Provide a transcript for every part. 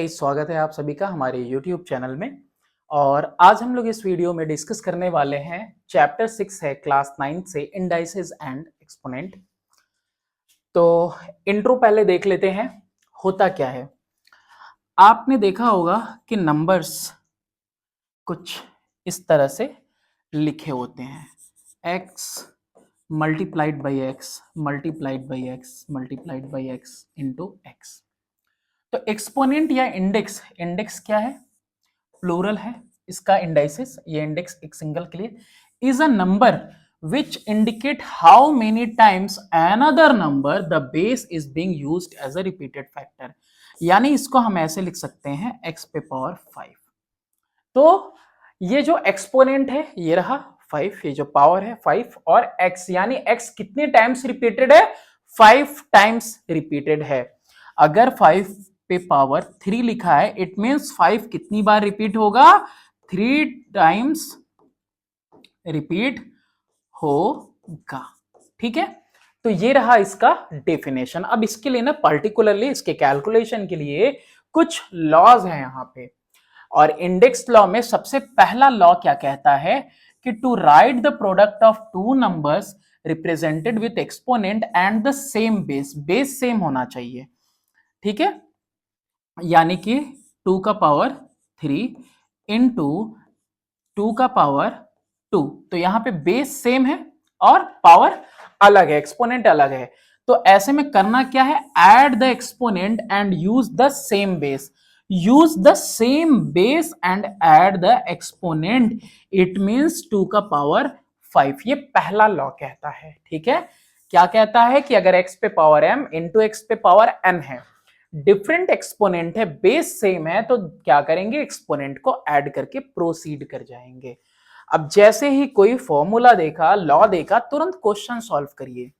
स्वागत है आप सभी का हमारे YouTube चैनल में। और आज हम लोग इस वीडियो में डिस्कस करने वाले हैं चैप्टर 6 है क्लास 9 से इंडाइसेस एंड एक्सपोनेंट। तो इंट्रो पहले देख लेते हैं, होता क्या है। आपने देखा होगा कि नंबर्स कुछ इस तरह से लिखे होते हैं, x multiplied by x multiplied by x multiplied by x into x. तो एक्सपोनेंट या इंडेक्स, इंडेक्स क्या है? प्लूरल है इसका इंडाइसिस, ये इंडेक्स एक सिंगल के लिए, is a number which indicate how many times another number the base is being used as a repeated factor. यानी इसको हम ऐसे लिख सकते हैं x पे पावर 5। तो ये जो एक्सपोनेंट है ये रहा 5, ये जो पावर है 5 और x, यानी x कितने टाइम्स रिपीटेड है? 5 टाइम्स रिपीटेड है। अगर 5 पे पावर 3 लिखा है, इट मींस 5 कितनी बार रिपीट होगा? 3 टाइम्स रिपीट होगा। ठीक है, तो ये रहा इसका डेफिनेशन। अब इसके लिए ना पर्टिकुलरली इसके कैलकुलेशन के लिए कुछ लॉज हैं यहां पे। और इंडेक्स लॉ में सबसे पहला लॉ क्या कहता है कि to write the product of two numbers represented with exponent and the same base, base same होना चाहिए। ठीक है, यानी कि 2 का पावर 3 इंटू 2 का पावर 2, तो यहां पे बेस सेम है और पावर अलग है, एक्सपोनेंट अलग है। तो ऐसे में करना क्या है? Add the exponent and use the same base, use the same base and add the exponent, it means 2 का पावर 5। ये पहला लॉ कहता है। ठीक है, क्या कहता है कि अगर x पे पावर m इंटू एक्स पे पावर n है, डिफरेंट एक्सपोनेंट है, बेस सेम है, तो क्या करेंगे? एक्सपोनेंट को ऐड करके प्रोसीड कर जाएंगे। अब जैसे ही कोई फॉर्मूला देखा, लॉ देखा, तुरंत क्वेश्चन सॉल्व करिए।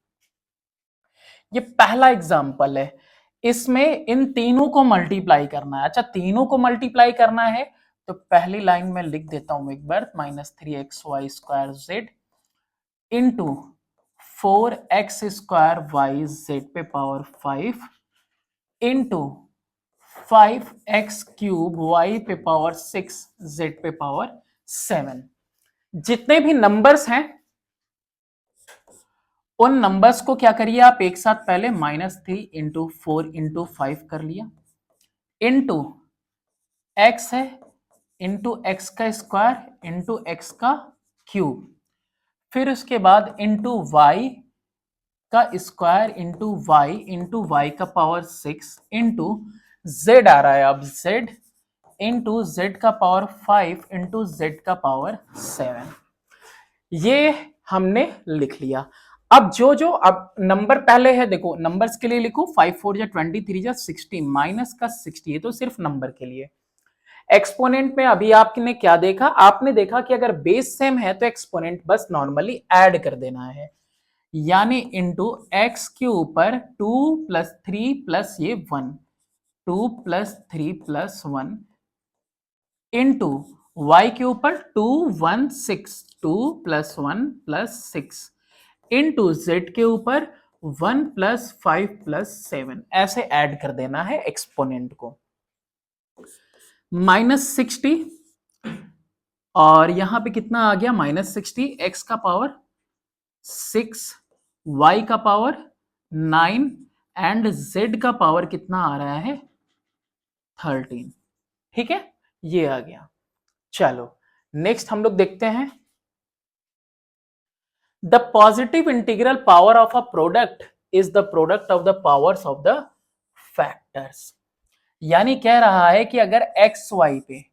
ये पहला एग्जांपल है, इसमें इन तीनों को मल्टीप्लाई करना है। अच्छा, तीनों को मल्टीप्लाई करना है तो पहली लाइन में लिख देता हूं एक बार, -3xy² इंटू 4x² पे पावर 5 इंटू 5x³ y पे पावर 6 z पे पावर 7। जितने भी नंबर्स हैं उन नंबर्स को क्या करिए आप एक साथ, पहले -3 इंटू 4 इंटू 5 कर लिया, इंटू x है इंटू एक्स का स्क्वायर इंटू एक्स का क्यूब, फिर उसके बाद इंटू y का स्क्वायर इंटू वाई का पावर 6 इंटू z आ रहा है अब z इंटू जेड का पावर 5 इंटू जेड का पावर 7। ये हमने लिख लिया। अब जो अब नंबर पहले है, देखो नंबर्स के लिए लिखो 5 4 जा 20 3 जा 60 माइनस का 60, ये तो सिर्फ नंबर के लिए। एक्सपोनेंट में अभी आपने क्या देखा? आपने देखा कि अगर बेस सेम है तो एक्सपोनेंट बस नॉर्मली ऐड कर देना है, यानी इंटू एक्स के ऊपर 2 + 3 + ये 1, 2 + 3 + 1 इंटू वाई के ऊपर 2 1 6, 2 + 1 + 6 इंटू जेड के ऊपर 1 + 5 + 7। ऐसे ऐड कर देना है एक्सपोनेंट को। -60 और यहां पे कितना आ गया? -60, एक्स का पावर 6, y का पावर 9 एंड z का पावर कितना आ रहा है? 13। ठीक है, ये आ गया। चलो नेक्स्ट हम लोग देखते हैं, the positive integral power of a product is the product of the powers of the factors. यानी कह रहा है कि अगर एक्स वाई पे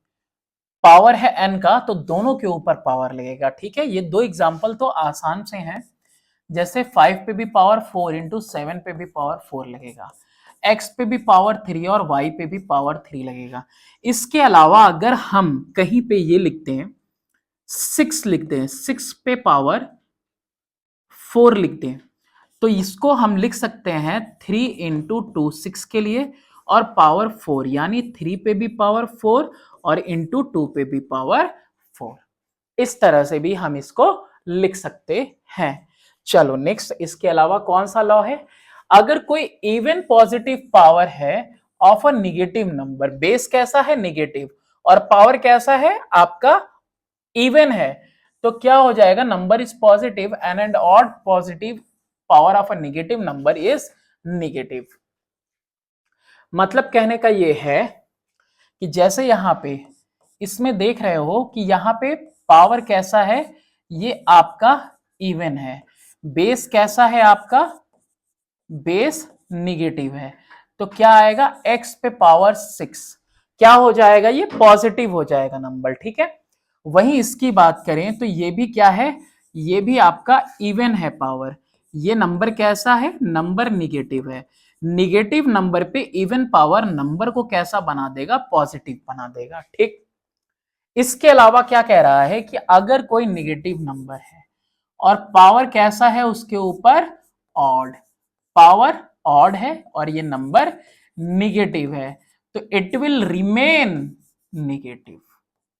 पावर है n का तो दोनों के ऊपर पावर लगेगा। ठीक है, ये दो एग्जांपल तो आसान से हैं, जैसे 5 पे भी पावर 4 इंटू 7 पे भी पावर 4 लगेगा, x पे भी पावर 3 और y पे भी पावर 3 लगेगा। इसके अलावा अगर हम कहीं पे ये लिखते हैं 6 लिखते हैं, 6 पे पावर 4 लिखते हैं, तो इसको हम लिख सकते हैं 3 इंटू 2 6 के लिए और पावर 4, यानी 3 पे भी पावर 4 और इंटू 2 पे भी पावर 4। इस तरह से भी हम इसको लिख सकते हैं। चलो नेक्स्ट, इसके अलावा कौन सा लॉ है? अगर कोई इवन पॉजिटिव पावर है of a negative number. Base कैसा है? निगेटिव, और पावर कैसा है? आपका इवन है। तो क्या हो जाएगा? Number is positive and odd positive power of a negative number is negative. मतलब कहने का ये है कि जैसे यहां पे इसमें देख रहे हो कि यहां पे पावर कैसा है? ये आपका इवन है। बेस कैसा है? आपका बेस निगेटिव है। तो क्या आएगा? x पे पावर 6 क्या हो जाएगा? ये पॉजिटिव हो जाएगा नंबर, ठीक है। वहीं इसकी बात करें तो ये भी क्या है? ये भी आपका इवन है पावर। ये नंबर कैसा है? नंबर निगेटिव है। निगेटिव नंबर पे इवन पावर नंबर को कैसा बना देगा? पॉजिटिव बना देगा, ठीक। इसके अलावा क्या कह रहा है कि अगर कोई निगेटिव नंबर है और पावर कैसा है उसके ऊपर? ऑड। पावर ऑड है और ये नंबर निगेटिव है, तो इट विल रिमेन निगेटिव।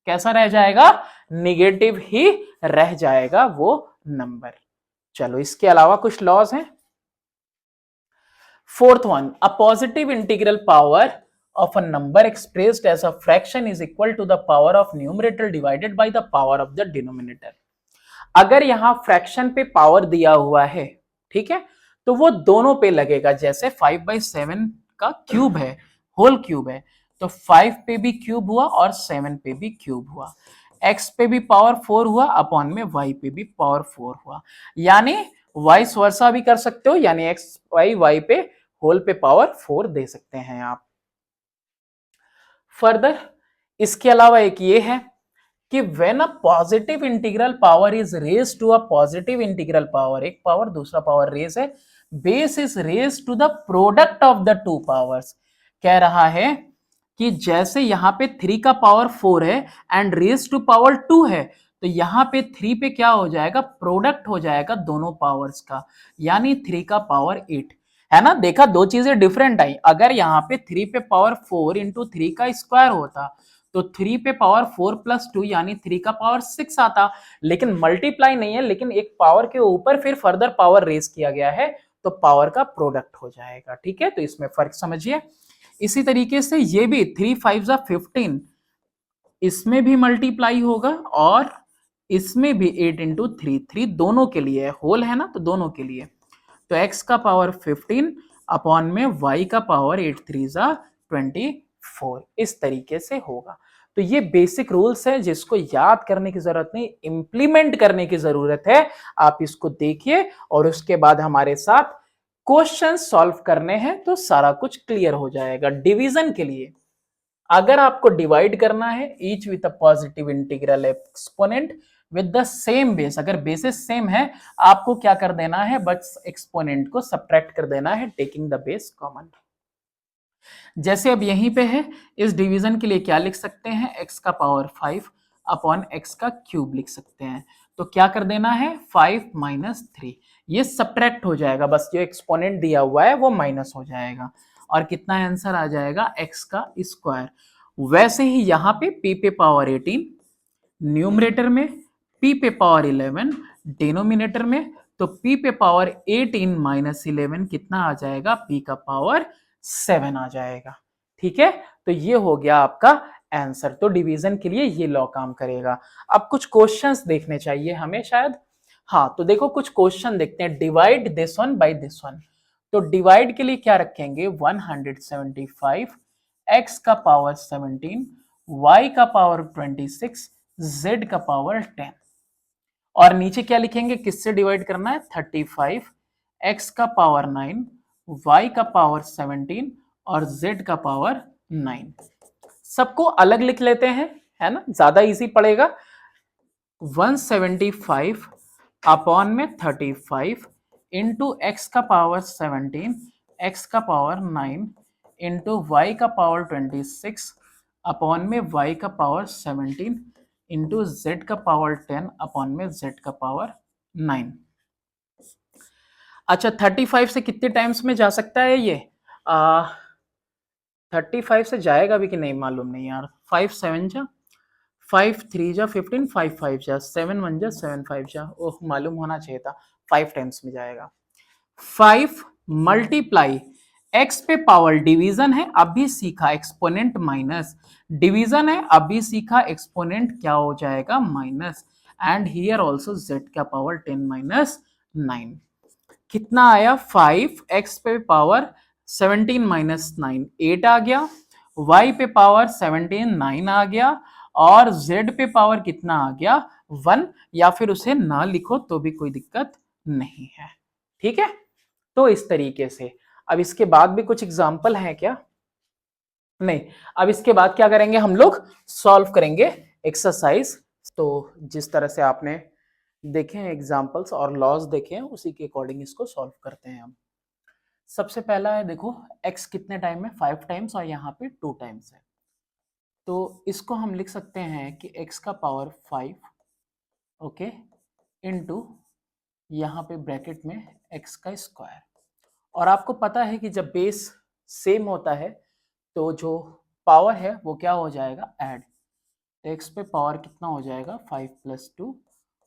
कैसा रह जाएगा? निगेटिव ही रह जाएगा वो नंबर। चलो इसके अलावा कुछ लॉज हैं। Fourth one, a positive integral power of a number expressed as a fraction is equal to the power of numerator divided by the power of the denominator। अगर यहां फ्रैक्शन पे पावर दिया हुआ है, ठीक है, तो वो दोनों पे लगेगा। जैसे 5/7 का क्यूब है, होल क्यूब है, तो 5 पे भी क्यूब हुआ और 7 पे भी क्यूब हुआ। x पे भी पावर 4 हुआ अपॉन में y पे भी पावर 4 हुआ। यानी वाइस वर्सा भी कर सकते हो, यानी x y पे होल पे पावर 4 दे सकते हैं आप। फर्दर इसके अलावा एक ये है कि when a positive integral power is raise to a positive integral power, एक पावर दूसरा पावर रेज है, base is raise to the product of the two powers. कह रहा है कि जैसे यहां पे 3 का पावर 4 है एंड रेज टू पावर 2 है, तो यहां पे 3 पे क्या हो जाएगा? प्रोडक्ट हो जाएगा दोनों पावर्स का, यानी 3 का पावर 8 है ना। देखा, दो चीजें डिफरेंट आई। अगर यहाँ पे 3 पे पावर 4 इंटू 3 का स्क्वायर होता तो 3 पे पावर 4 प्लस 2 यानी 3 का पावर 6 आता, लेकिन मल्टीप्लाई नहीं है, लेकिन एक पावर के ऊपर फिर फर्दर पावर रेज किया गया है, तो पावर का प्रोडक्ट हो जाएगा, ठीक है। तो इसमें फर्क समझिए। इसी तरीके से ये भी 3 5 15, इसमें भी मल्टीप्लाई होगा और इसमें भी 8 इंटू 3 दोनों के लिए, होल है ना, तो दोनों के लिए। तो x का पावर 15 अपॉन में y का पावर 8 3 24, इस तरीके से होगा। तो ये बेसिक रूल्स है जिसको याद करने की जरूरत नहीं, इंप्लीमेंट करने की जरूरत है। आप इसको देखिए और उसके बाद हमारे साथ क्वेश्चन सॉल्व करने हैं तो सारा कुछ क्लियर हो जाएगा। डिवीजन के लिए अगर आपको डिवाइड करना है each with a positive integral exponent with the same base, अगर बेसिस सेम है आपको क्या कर देना है? बस एक्सपोनेंट को सब्ट्रैक्ट कर देना है टेकिंग द बेस कॉमन। जैसे अब यहीं पे है, इस डिवीजन के लिए क्या लिख सकते हैं? x का पावर 5 अपॉन x का क्यूब लिख सकते हैं। तो क्या कर देना है? 5 माइनस 3, ये सब्ट्रैक्ट हो जाएगा, बस जो एक्सपोनेंट दिया हुआ है वो माइनस हो जाएगा और कितना आंसर आ जाएगा? x का स्क्वायर। वैसे ही यहां पे p पे पावर 18 न्यूमरेटर में, p पे पावर 11 डिनोमिनेटर में, तो p पे पावर 18 माइनस 11 कितना आ जाएगा? p का पावर 7 आ जाएगा, ठीक है। तो ये हो गया आपका आंसर। तो डिवीजन के लिए ये लॉ काम करेगा। अब कुछ क्वेश्चंस देखने चाहिए हमें शायद। हाँ, तो देखो कुछ क्वेश्चन देखते हैं। Divide this one by this one, तो डिवाइड के लिए क्या रखेंगे? 175 x का पावर 17 y का पावर 26 z का पावर 10, और नीचे क्या लिखेंगे? किससे डिवाइड करना है? 35 x का पावर 9 y का पावर 17 और z का पावर 9। सबको अलग लिख लेते हैं, है ना, ज्यादा इजी पड़ेगा। 175 अपॉन में 35 इंटू एक्स का पावर 17 x का पावर 9 इंटू वाई का पावर 26 अपॉन में y का पावर 17 इंटू जेड का पावर 10 अपॉन में z का पावर 9। अच्छा, 35 से कितने टाइम्स में जा सकता है ये? 35 से जाएगा भी कि नहीं मालूम नहीं यार। 5 7 जा, 5 3 जा 15, 5 5 जा 7 1 जा 7 5 जा, ओह मालूम होना चाहिए था। 5 टाइम्स में जाएगा। 5 मल्टीप्लाई x पे पावर डिवीजन है, अभी सीखा एक्सपोनेंट माइनस, डिवीजन है अभी सीखा एक्सपोनेंट क्या हो जाएगा minus, and here also z का पावर 10 माइनस 9, कितना आया 5, x पे पावर 17 माइनस 9 8 आ गया, y पे पावर 17 9 आ गया, और z पे पावर कितना आ गया 1, या फिर उसे ना लिखो तो भी कोई दिक्कत नहीं है। ठीक है, तो इस तरीके से अब इसके बाद भी कुछ एग्जाम्पल है क्या? नहीं, अब इसके बाद क्या करेंगे हम लोग, सॉल्व करेंगे एक्सरसाइज। तो जिस तरह से आपने देखे हैं एग्जाम्पल्स और लॉज देखे हैं, उसी के अकॉर्डिंग इसको सॉल्व करते हैं हम। सबसे पहला है, देखो x कितने टाइम में 5 टाइम्स और यहाँ पे 2 टाइम्स है, तो इसको हम लिख सकते हैं कि x का पावर 5, ओके, इनटू यहाँ पे ब्रैकेट में x का स्क्वायर। और आपको पता है कि जब बेस सेम होता है तो जो पावर है वो क्या हो जाएगा, ऐड, तो x पे पावर कितना हो जाएगा 5 + 2,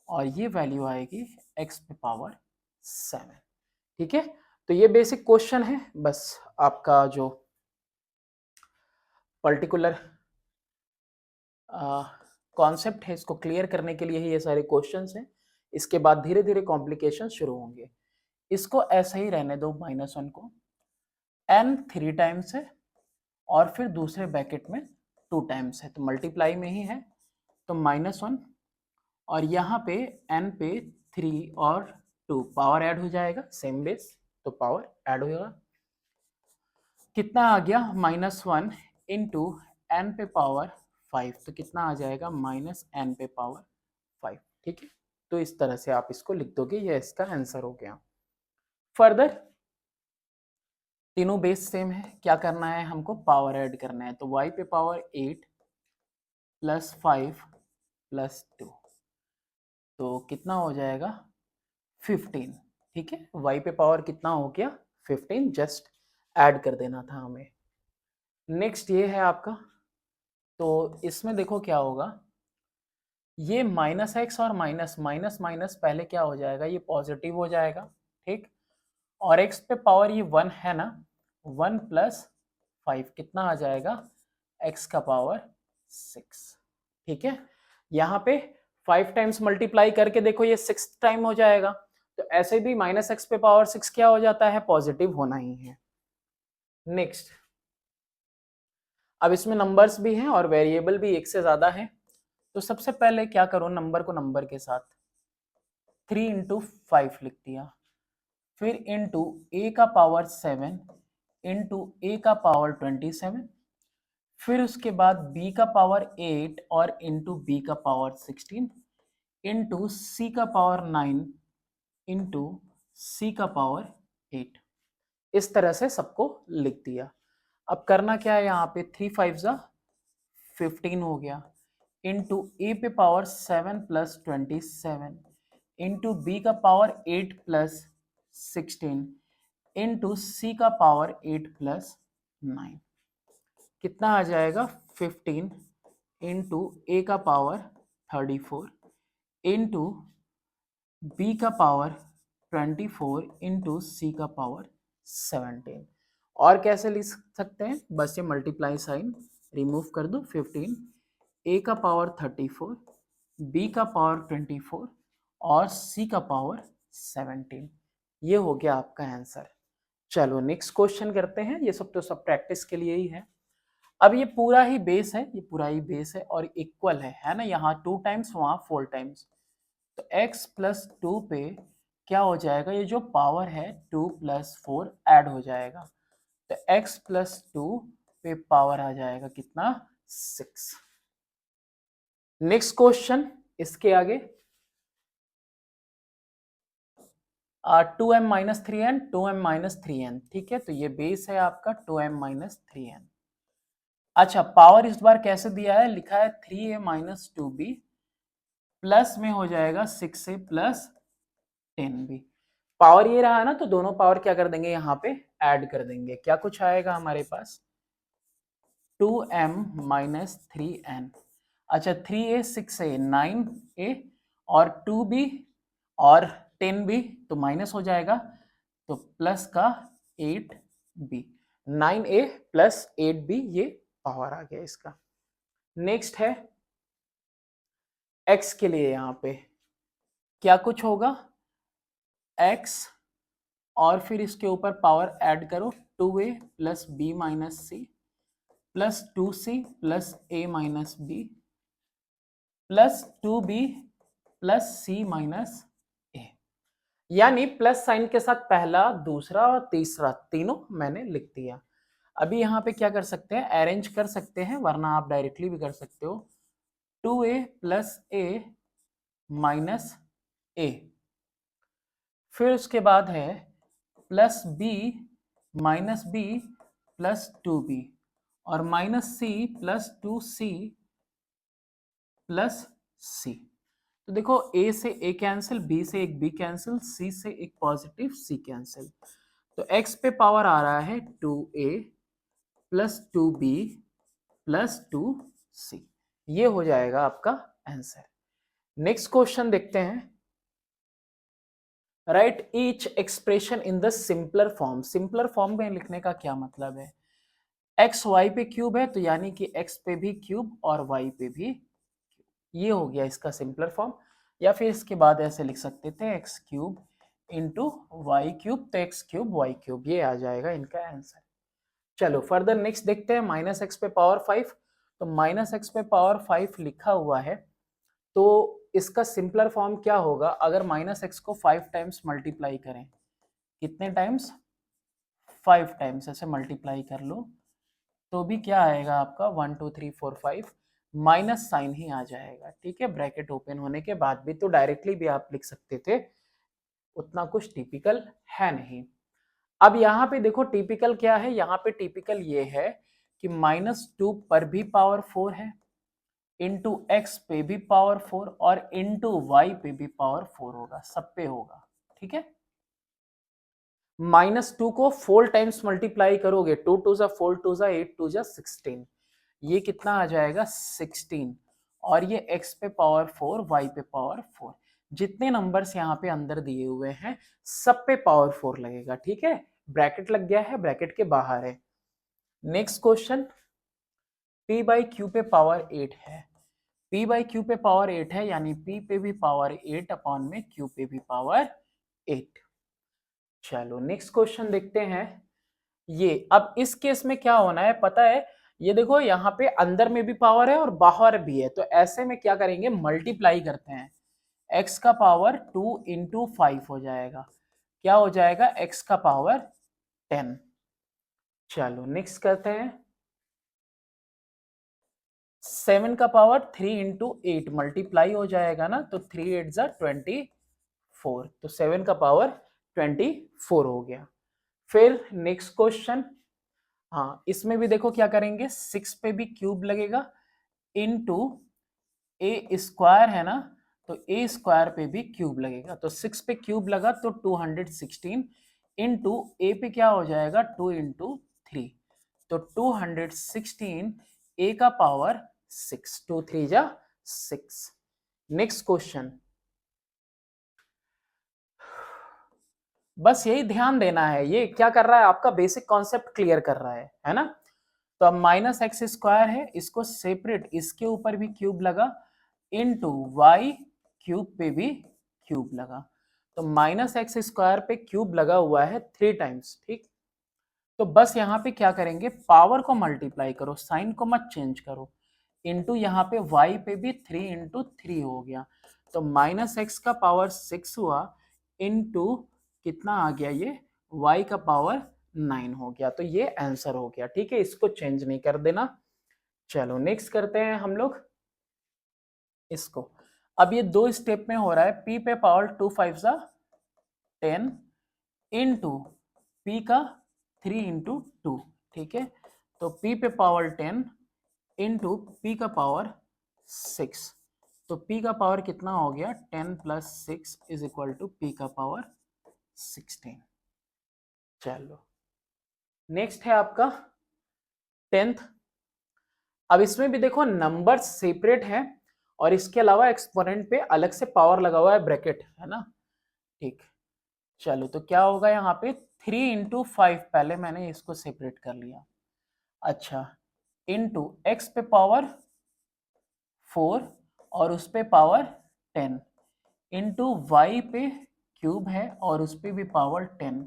और ये वैल्यू आएगी x पे पावर 7। ठीक है, तो ये बेसिक क्वेश्चन है, बस आपका जो पर्टिकुलर कॉन्सेप्ट है इसको क्लियर करने के लिए ही ये सारे क्वेश्चंस हैं। इसके बाद धीरे धीरे कॉम्प्लिकेशन शुरू होंगे। इसको ऐसे ही रहने दो, -1 को, n 3 टाइम्स है और फिर दूसरे ब्रैकेट में 2 टाइम्स है, तो मल्टीप्लाई में ही है, तो -1, और यहाँ पे n पे 3 और 2 पावर ऐड हो जाएगा, सेम बेस तो पावर ऐड होगा, कितना आ गया -1 इंटू n पे पावर 5, तो कितना आ जाएगा -n पे पावर 5। ठीक है, तो इस तरह से आप इसको लिख दोगे, ये इसका आंसर हो गया। फर्दर तीनों बेस सेम है, क्या करना है हमको, पावर ऐड करना है, तो y पे पावर 8 + 5 + 2, तो कितना हो जाएगा 15। ठीक है, y पे पावर कितना हो गया 15, जस्ट ऐड कर देना था हमें। नेक्स्ट ये है आपका, तो इसमें देखो क्या होगा, ये -x और माइनस माइनस माइनस पहले क्या हो जाएगा, ये पॉजिटिव हो जाएगा, ठीक, और x पे पावर ये 1 है ना, 1 + 5 कितना आ जाएगा, x का पावर 6। ठीक है, यहाँ पे 5 टाइम्स मल्टीप्लाई करके देखो ये 6 टाइम हो जाएगा, तो ऐसे भी -x पे पावर 6 क्या हो जाता है, पॉजिटिव होना ही है। नेक्स्ट, अब इसमें नंबर्स भी हैं और वेरिएबल भी एक से ज्यादा है, तो सबसे पहले क्या करो, नंबर को नंबर के साथ 3 × 5 लिख दिया, फिर इंटू a का पावर 7 इंटू a का पावर 27, फिर उसके बाद b का पावर 8 और इंटू b का पावर 16 इंटू c का पावर 9 इंटू c का पावर 8, इस तरह से सबको लिख दिया। अब करना क्या है, यहाँ पे 3 5 15 हो गया, इंटू ए पे पावर 7 + 27 इंटू बी का पावर 8 + 16 इंटू सी का पावर 8 + 9, कितना आ जाएगा 15 इंटू ए का पावर 34 इंटू बी का पावर 24 इंटू सी का पावर 17। और कैसे लिख सकते हैं, बस ये मल्टीप्लाई साइन रिमूव कर दो, 15 ए का पावर 34, बी का पावर 24 और सी का पावर 17, ये हो गया आपका आंसर। चलो नेक्स्ट क्वेश्चन करते हैं, ये सब तो सब प्रैक्टिस के लिए ही है। अब ये पूरा ही बेस है, ये पूरा ही बेस है और इक्वल है ना, यहाँ 2 टाइम्स वहाँ 4 टाइम्स, तो x + 2 पे क्या हो जाएगा, ये जो पावर है 2 + 4 ऐड हो जाएगा, तो x + 2 पे पावर आ जाएगा कितना 6। नेक्स्ट क्वेश्चन, इसके आगे 2m - 3n 2m - 3n, ठीक है, तो ये बेस है आपका 2m - 3n। अच्छा, पावर इस बार कैसे दिया है, लिखा है 3a - 2b प्लस में हो जाएगा 6a + 10b। पावर ये रहा ना, तो दोनों पावर क्या कर देंगे, यहाँ पे ऐड कर देंगे, क्या कुछ आएगा हमारे पास 2m - 3n। अच्छा, 3a 6a 9a और 2b और 10b, तो माइनस हो जाएगा, तो प्लस का 8b, 9a प्लस 8b, ये पावर आ गया इसका। नेक्स्ट है x के लिए, यहाँ पे क्या कुछ होगा, x और फिर इसके ऊपर पावर ऐड करो, 2a plus b minus c plus 2c plus a minus b plus 2b plus c minus a। यानी प्लस साइन के साथ पहला, दूसरा और तीसरा तीनों मैंने लिख दिया। अभी यहाँ पे क्या कर सकते हैं, अरेंज कर सकते हैं, वरना आप डायरेक्टली भी कर सकते हो। 2a plus a minus a, फिर उसके बाद है plus b minus b plus 2b और minus c plus 2c plus c। तो देखो a से a कैंसिल, b से एक b कैंसिल, c से एक पॉजिटिव c कैंसिल। तो x पे पावर आ रहा है 2a plus 2b plus 2c, ये हो जाएगा आपका आंसर। नेक्स्ट क्वेश्चन देखते हैं। Right each expression in the simpler form. Simpler form में लिखने का क्या मतलब है, x y पे क्यूब है तो यानी कि x पे भी क्यूब और y पे भी, ये हो गया इसका सिंपलर फॉर्म। या फिर इसके बाद ऐसे लिख सकते थे x cube into y cube, तो x क्यूब वाई क्यूब, ये आ जाएगा इनका आंसर। चलो फर्दर नेक्स्ट देखते हैं। माइनस एक्स पे पावर 5, तो माइनस एक्स पे पावर 5 लिखा हुआ है, तो इसका सिंपलर फॉर्म क्या होगा, अगर माइनस एक्स को 5 टाइम्स मल्टीप्लाई करें, कितने टाइम्स, 5 टाइम्स ऐसे मल्टीप्लाई कर लो, तो भी क्या आएगा आपका 1 2 3 4 5, माइनस साइन ही आ जाएगा। ठीक है, ब्रैकेट ओपन होने के बाद भी, तो डायरेक्टली भी आप लिख सकते थे, उतना कुछ टिपिकल है नहीं। अब यहाँ पे देखो टिपिकल क्या है, यहाँ पे टिपिकल ये है कि -2 पर भी पावर 4 है, इंटू एक्स पे भी पावर 4 और इंटू वाई पे भी पावर 4 होगा, सब पे होगा। ठीक है, -2 को 4 टाइम्स मल्टीप्लाई करोगे, 2 2 जा 4 2 जा 8 2 जा 16, ये कितना आ जाएगा 16, और ये x पे पावर 4 y पे पावर 4, जितने नंबर्स यहाँ पे अंदर दिए हुए हैं सब पे पावर 4 लगेगा। ठीक है, ब्रैकेट लग गया है, ब्रैकेट के बाहर है। Next question, p by Q पे पावर 8 है, p बाई क्यू पे पावर 8 है, यानी p पे भी पावर 8 अपॉन में q पे भी पावर 8। चलो नेक्स्ट क्वेश्चन देखते हैं। ये अब इस केस में क्या होना है पता है, ये देखो यहाँ पे अंदर में भी पावर है और बाहर भी है, तो ऐसे में क्या करेंगे, मल्टीप्लाई करते हैं, x का पावर 2 इंटू 5 हो जाएगा, क्या हो जाएगा, x का पावर 10। चलो नेक्स्ट करते हैं, 7 का पावर 3 इंटू 8 मल्टीप्लाई हो जाएगा ना, तो 3 8 जा 24, तो 7 का पावर 24 हो गया। फिर नेक्स्ट क्वेश्चन, हाँ इसमें भी देखो क्या करेंगे, 6 पे भी क्यूब लगेगा, इनटू ए स्क्वायर है ना, तो ए स्क्वायर पे भी क्यूब लगेगा, तो 6 पे क्यूब लगा तो 216, इनटू ए पे क्या हो जाएगा 2 इंटू 3, तो 216 ए का पावर 6, 2 3 जा 6। नेक्स्ट क्वेश्चन, बस यही ध्यान देना है, ये क्या कर रहा है, आपका बेसिक कॉन्सेप्ट क्लियर कर रहा है ना। तो अब माइनस एक्स स्क्वायर है, इसको सेपरेट, इसके ऊपर भी क्यूब लगा, इनटू वाई क्यूब पे भी क्यूब लगा, तो माइनस एक्स स्क्वायर पे क्यूब लगा हुआ है 3 टाइम्स। ठीक, तो बस यहाँ पे क्या करेंगे, पावर को मल्टीप्लाई करो, साइन को मत चेंज करो, इनटू यहाँ पे y पे भी 3 इंटू 3 हो गया, तो माइनस एक्स का पावर 6 हुआ, इनटू कितना आ गया, ये y का पावर 9 हो गया, तो ये आंसर हो गया। ठीक है, इसको चेंज नहीं कर देना। चलो नेक्स्ट करते हैं हम लोग इसको। अब ये 2 स्टेप में हो रहा है, p पे पावर 2 5 जा 10 इंटू p का 3 इंटू 2। ठीक है, तो p पे पावर 10 इंटू p का पावर 6, तो p का पावर कितना हो गया, 10 plus 6 is equal to p का पावर 16। चलो नेक्स्ट है आपका 10th। अब इसमें भी देखो नंबर सेपरेट है और इसके अलावा एक्सपोनेंट पे अलग से पावर लगा हुआ है, ब्रैकेट है ना। ठीक, चलो तो क्या होगा यहाँ पे 3 इंटू 5, पहले मैंने इसको सेपरेट कर लिया, अच्छा, इंटू एक्स पे पावर 4 और उस पे पावर 10 इंटू वाई पे क्यूब है और उस पे भी पावर 10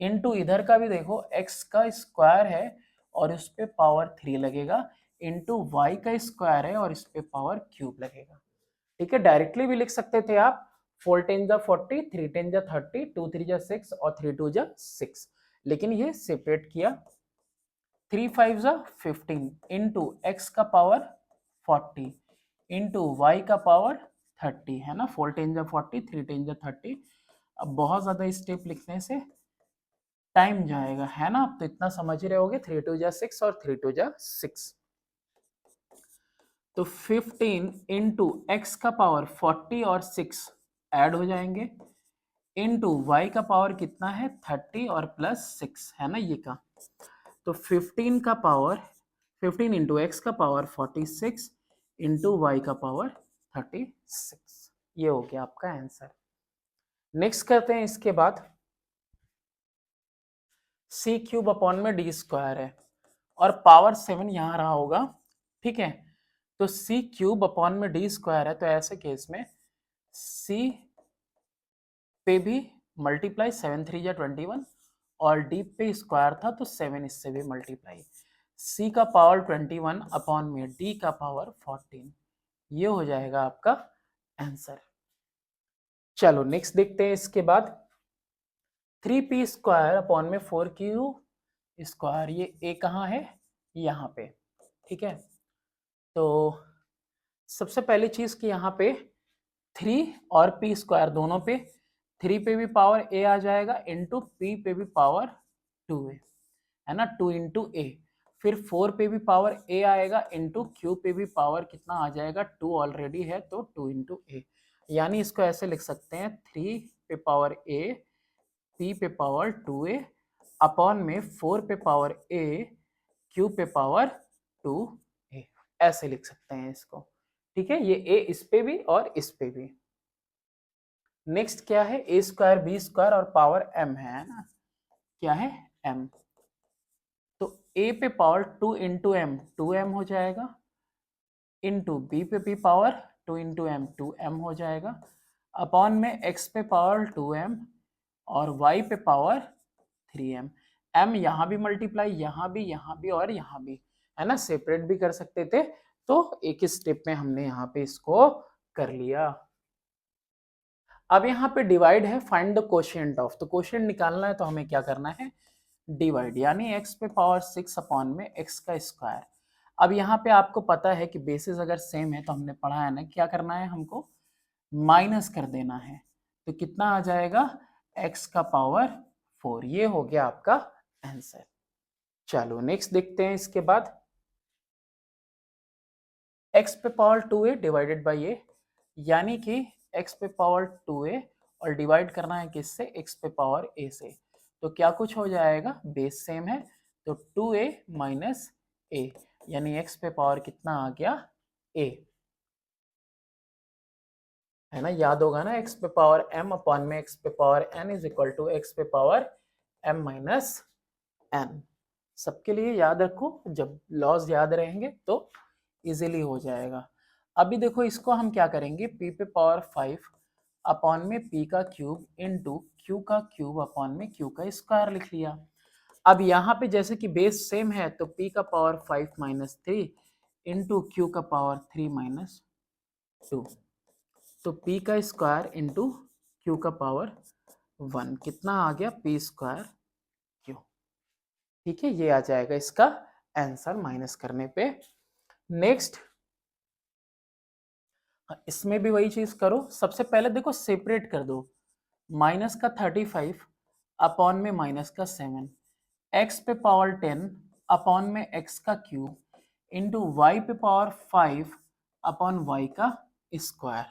इंटू इधर का भी देखो x का स्क्वायर है और उस पे पावर 3 लगेगा इंटू वाई का स्क्वायर है और इस पे पावर क्यूब लगेगा। ठीक है, डायरेक्टली भी लिख सकते थे आप, 4 10 जा 40, 3 10 जा 30, 2 3 जा 6 और 3 2 जा 6, लेकिन ये सेपरेट किया। 3 5 जा 15 इंटू एक्स का पावर 40 इंटू वाई का पावर 30 है ना, 4 10 जा 40, 3 10 जा 30। अब बहुत ज्यादा स्टेप लिखने से टाइम जाएगा, है ना, आप तो इतना समझ ही रहे होगे, 3 2 जा 6 और 3 2 जा 6, तो 15 इंटू एक्स का पावर 40 और 6 ऐड हो जाएंगे इंटू वाई का पावर कितना है 30 और प्लस 6 है ना ये का, तो 15 का पावर 15 इंटू एक्स का पावर 46 इंटू वाई का पावर 36, ये हो गया आपका आंसर। नेक्स्ट करते हैं, इसके बाद सी क्यूब अपॉन में डी स्क्वायर है और पावर 7 यहां रहा होगा, ठीक है, तो सी क्यूब अपॉन में डी स्क्वायर है, तो ऐसे केस में सी पे भी मल्टीप्लाई 7 3 या 21 और डी पे स्क्वायर था तो 7 इससे भी मल्टीप्लाई, सी का पावर 21 अपॉन में डी का पावर 14, ये हो जाएगा आपका आंसर। चलो नेक्स्ट देखते हैं, इसके बाद 3p स्क्वायर अपॉन में 4q स्क्वायर, ये ए कहाँ है, यहाँ पे, ठीक है, तो सबसे पहली चीज कि यहाँ पे 3 और p स्क्वायर दोनों पे, 3 पे भी पावर a आ जाएगा इंटू p पे भी पावर 2a है ना, 2 इंटू ए, फिर 4 पे भी पावर a आएगा इंटू q पे भी पावर कितना आ जाएगा 2 ऑलरेडी है तो 2 इंटू ए, यानी इसको ऐसे लिख सकते हैं 3 पे पावर a, p पे पावर 2a अपॉन में 4 पे पावर a, q पे पावर 2a, ऐसे लिख सकते हैं इसको, ठीक है, ये a इस पे भी और इस पे भी। नेक्स्ट क्या है, a स्क्वायर बी स्क्वायर और पावर m है ना, क्या है m, तो a पे पावर 2 इंटू एम 2m हो जाएगा इंटू बी पे भी पावर 2 इंटू एम 2m हो जाएगा अपॉन में x पे पावर 2m और y पे पावर 3m, m यहाँ भी मल्टीप्लाई, यहाँ भी, यहाँ भी और यहाँ भी, है ना, सेपरेट भी कर सकते थे, तो एक ही स्टेप में हमने यहाँ पे इसको कर लिया। अब यहाँ पे डिवाइड है, फाइंड द कोशिएंट ऑफ, तो कोशिएंट निकालना है तो हमें क्या करना है, डिवाइड, यानी x पे पावर 6 अपॉन में x का स्क्वायर। अब यहाँ पे आपको पता है कि बेसिस अगर सेम है तो हमने पढ़ा है ना, क्या करना है हमको, माइनस कर देना है, तो कितना आ जाएगा x का पावर 4, ये हो गया आपका आंसर। चलो नेक्स्ट देखते हैं, इसके बाद x पे power 2a divided by a, यानी कि x पे पावर 2a और डिवाइड करना है किससे, x पे पावर a से, तो क्या कुछ हो जाएगा, बेस सेम है तो 2a माइनस a, यानी x पे पावर कितना आ गया a, है ना, याद होगा ना, x पे पावर m अपॉन में x पे power n is equal to x पे पावर m माइनस n, सबके लिए याद रखो, जब लॉज याद रहेंगे तो इजीली हो जाएगा। अभी देखो इसको हम क्या करेंगे, p पे पावर 5 अपॉन में p का क्यूब इंटू q का क्यूब अपॉन में q का स्क्वायर लिख लिया। अब यहाँ पे जैसे कि बेस सेम है तो p का पावर 5 माइनस 3 इंटू q का पावर 3 माइनस 2, तो p का स्क्वायर इंटू q का पावर 1 कितना आ गया, p स्क्वायर q, ठीक है, ये आ जाएगा इसका आंसर माइनस करने पे। नेक्स्ट इसमें भी वही चीज करो, सबसे पहले देखो सेपरेट कर दो, माइनस का 35 अपॉन में माइनस का 7, x पे पावर 10 अपॉन में x का क्यूब इंटू वाई पे पावर 5 अपॉन y का स्क्वायर।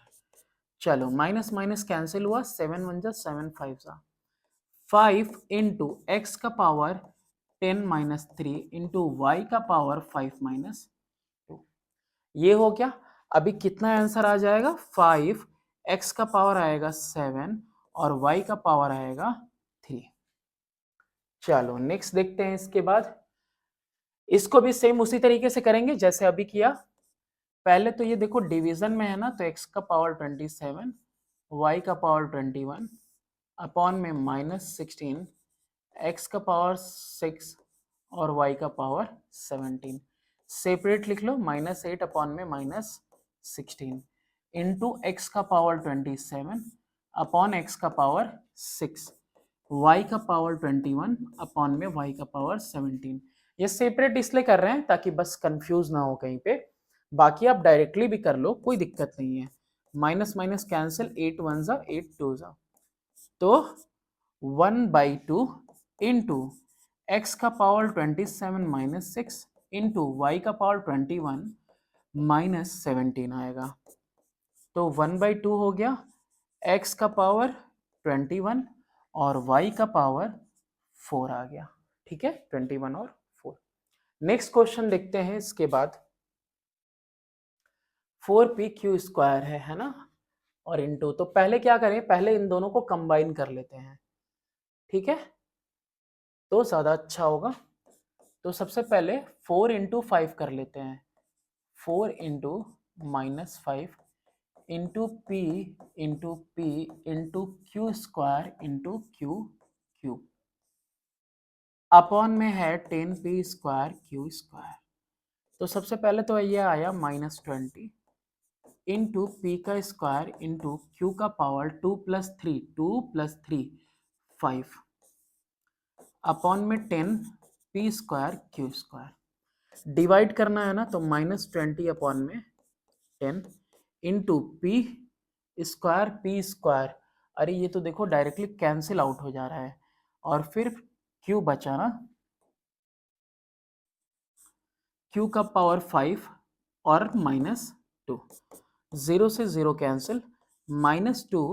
चलो माइनस माइनस कैंसिल हुआ, 7 1 जा 7 5 जा 5 इंटू एक्स का पावर 10 माइनस 3 इंटू वाई का पावर 5 माइनस 2, ये हो गया। अभी कितना आंसर आ जाएगा, 5, एक्स का पावर आएगा 7 और वाई का पावर आएगा 3, चलो नेक्स्ट देखते हैं। इसके बाद इसको भी सेम उसी तरीके से करेंगे जैसे अभी किया। पहले तो ये देखो डिवीजन में है ना, तो x का पावर 27, y का पावर 21 अपॉन में -16, x का पावर 6 और y का पावर 17। सेपरेट लिख लो, -8 अपॉन में -16 इंटू एक्स का पावर 27 अपॉन एक्स का पावर 6, y का पावर 21 अपॉन में y का पावर 17। ये सेपरेट इसलिए कर रहे हैं ताकि बस कंफ्यूज ना हो कहीं पे, बाकी आप डायरेक्टली भी कर लो, कोई दिक्कत नहीं है। माइनस माइनस कैंसिल, 8 1 जा 8 2 जा, तो 1/2 इंटू एक्स का पावर 27 -6 इंटू वाई का पावर 21 -17 आएगा। तो 1/2 हो गया, एक्स का पावर 21 और y का पावर 4 आ गया। ठीक है, 21 और 4। नेक्स्ट क्वेश्चन देखते हैं। इसके बाद 4pq² है ना, और इंटू, तो पहले क्या करें, पहले इन दोनों को कंबाइन कर लेते हैं, ठीक है, तो ज्यादा अच्छा होगा। तो सबसे पहले 4 इंटू 5 कर लेते हैं, 4 into -5 into P into P into Q into Q upon में है 10p² q²। तो सबसे पहले तो ये आया -20 इंटू पी का स्क्वायर इंटू क्यू का पावर 2 + 3 5 अपॉन में 10p² q²। डिवाइड करना है ना, तो -20 अपॉन में 10 इंटू p²। अरे ये तो देखो डायरेक्टली कैंसिल आउट हो जा रहा है, और फिर q बचा ना, q का पावर 5 और -2, 0 से 0 कैंसिल, -2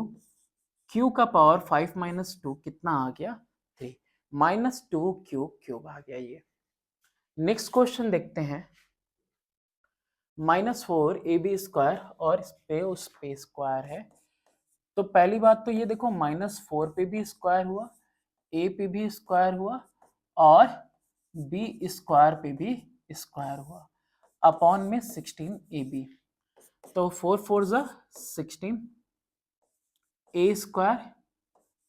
q का पावर 5 -2 कितना आ गया 3, -2q³ आ गया ये। नेक्स्ट क्वेश्चन देखते हैं। -4ab² और इस पे उस पे स्क्वायर है। तो पहली बात तो ये देखो, -4 पे भी स्क्वायर हुआ, a पे भी स्क्वायर हुआ और b² पे भी स्क्वायर हुआ, अपॉन में 16ab। तो 4 4 जा 16, a²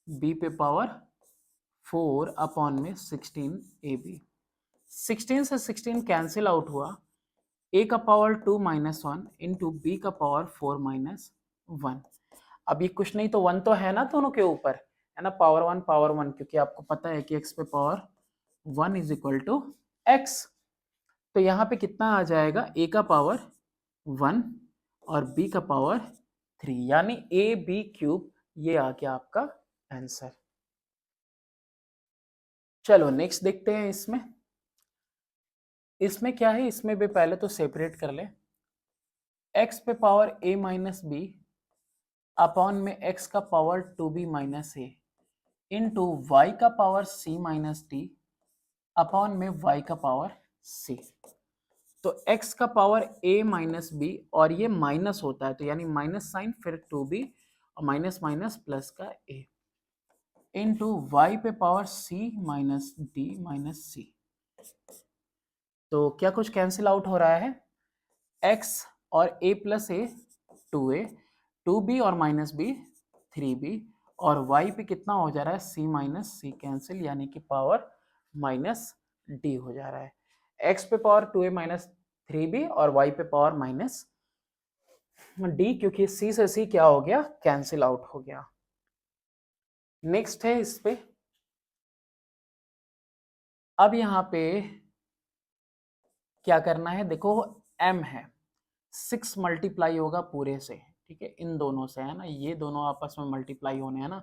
b पे पावर 4 अपॉन में 16ab। 16 से 16 कैंसिल आउट हुआ, a का पावर 2 -1 इंटू बी का पावर 4 -1। अब ये कुछ नहीं तो 1 तो है ना दोनों के ऊपर, है ना, पावर 1, क्योंकि आपको पता है कि x पे पावर 1 = x। तो यहाँ पे कितना आ जाएगा, a का पावर 1 और b का पावर 3, यानी ab³। ये आ गया आपका आंसर। चलो नेक्स्ट देखते हैं। इसमें क्या है, इसमें भी पहले तो सेपरेट कर ले, x पे पावर a - b अपॉन में x का power 2b - a into y का पावर c - d अपॉन में y का पावर c। तो x का पावर a - b और ये माइनस होता है, तो यानी माइनस साइन, फिर 2b और माइनस माइनस प्लस का a इंटू y पे पावर c - d - c। तो क्या कुछ कैंसिल आउट हो रहा है, x और a + a 2a, 2b और -b 3b, और y पे कितना हो जा रहा है, c - c कैंसिल, यानी कि पावर -d हो जा रहा है। x पे पावर 2a - 3b और y पे पावर -d, क्योंकि c से c क्या हो गया, कैंसिल आउट हो गया। नेक्स्ट है इस पे, अब यहाँ पे क्या करना है, देखो m है, 6 मल्टीप्लाई होगा पूरे से, ठीक है, इन दोनों से, है ना, ये दोनों आपस में मल्टीप्लाई होने, है ना,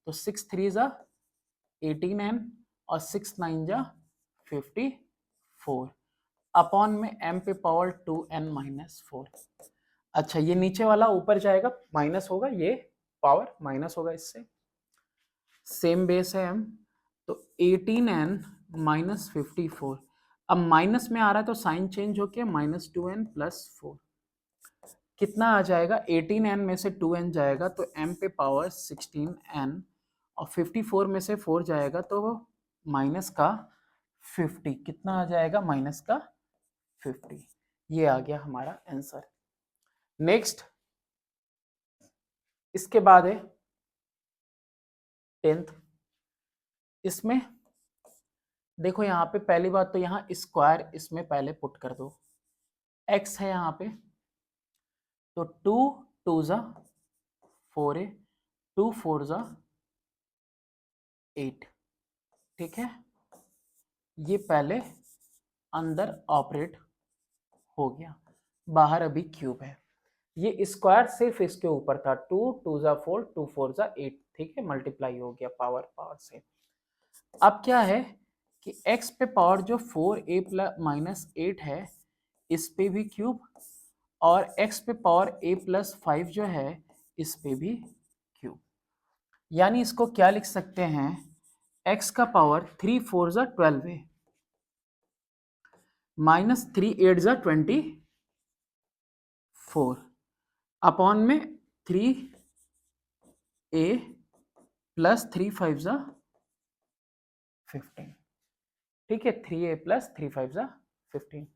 तो 6 3 जा 18n और 6 9 जा 54 अपॉन में m पे पावर 2n - 4। अच्छा, ये नीचे वाला ऊपर जाएगा, माइनस होगा, ये पावर माइनस होगा इससे, सेम बेस है m, तो 18n - 54। अब माइनस में आ रहा है तो साइन चेंज होके -2n + 4 कितना आ जाएगा, 18n में से 2n जाएगा तो m पे पावर 16n और 54 में से 4 जाएगा तो माइनस का 50, कितना आ जाएगा माइनस का 50। ये आ गया हमारा आंसर। नेक्स्ट इसके बाद है 10th। इसमें देखो यहाँ पे पहली बात तो यहाँ स्क्वायर इसमें पहले पुट कर दो, x है यहाँ पे तो 2 2 जा 4a 2 4 जा 8, ठीक है। ये पहले अंदर ऑपरेट हो गया, बाहर अभी क्यूब है। ये स्क्वायर सिर्फ इसके ऊपर था, 2 2 जा 4 2 4 जा 8, ठीक है, मल्टीप्लाई हो गया पावर से। अब क्या है कि x पे पावर जो 4a प्लस माइनस 8 है इस पे भी क्यूब, और x पे पावर a प्लस 5 जो है इस पे भी क्यूब। यानी इसको क्या लिख सकते हैं, x का पावर 3 4 जा 12 है माइनस 3 8 जा 24 अपॉन में 3a प्लस 3 5 जा 15, ठीक है, 3a प्लस 3 5 जा 15।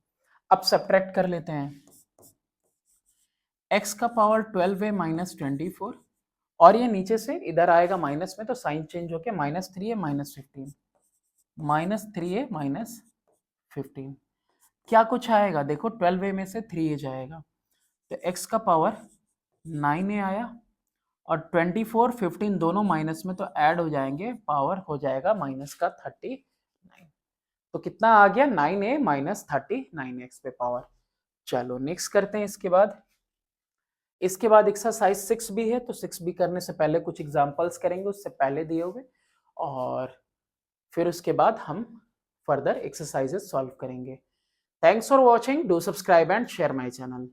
अब सब्ट्रैक्ट कर लेते हैं, x का पावर 12 है माइनस 24, और ये नीचे से इधर आएगा माइनस में तो साइन चेंज होके माइनस 3 है माइनस 15, माइनस 3 है माइनस 15। क्या कुछ आएगा देखो, 12a में से 3a जाएगा तो x का पावर 9a आया, और 24 15 दोनों माइनस में तो ऐड हो जाएंगे, पावर हो जाएगा माइनस का 39। तो कितना आ गया 9a माइनस 39x पे पावर। चलो नेक्स्ट करते हैं। इसके बाद एक्सरसाइज 6 भी है, तो 6 भी करने से पहले कुछ एग्जांपल्स करेंगे उससे पहले दिए हुए, और फिर उसके बाद हम फर्दर एक्सरसाइजेस सॉल्व करेंगे। Thanks for watching, do subscribe and share my channel.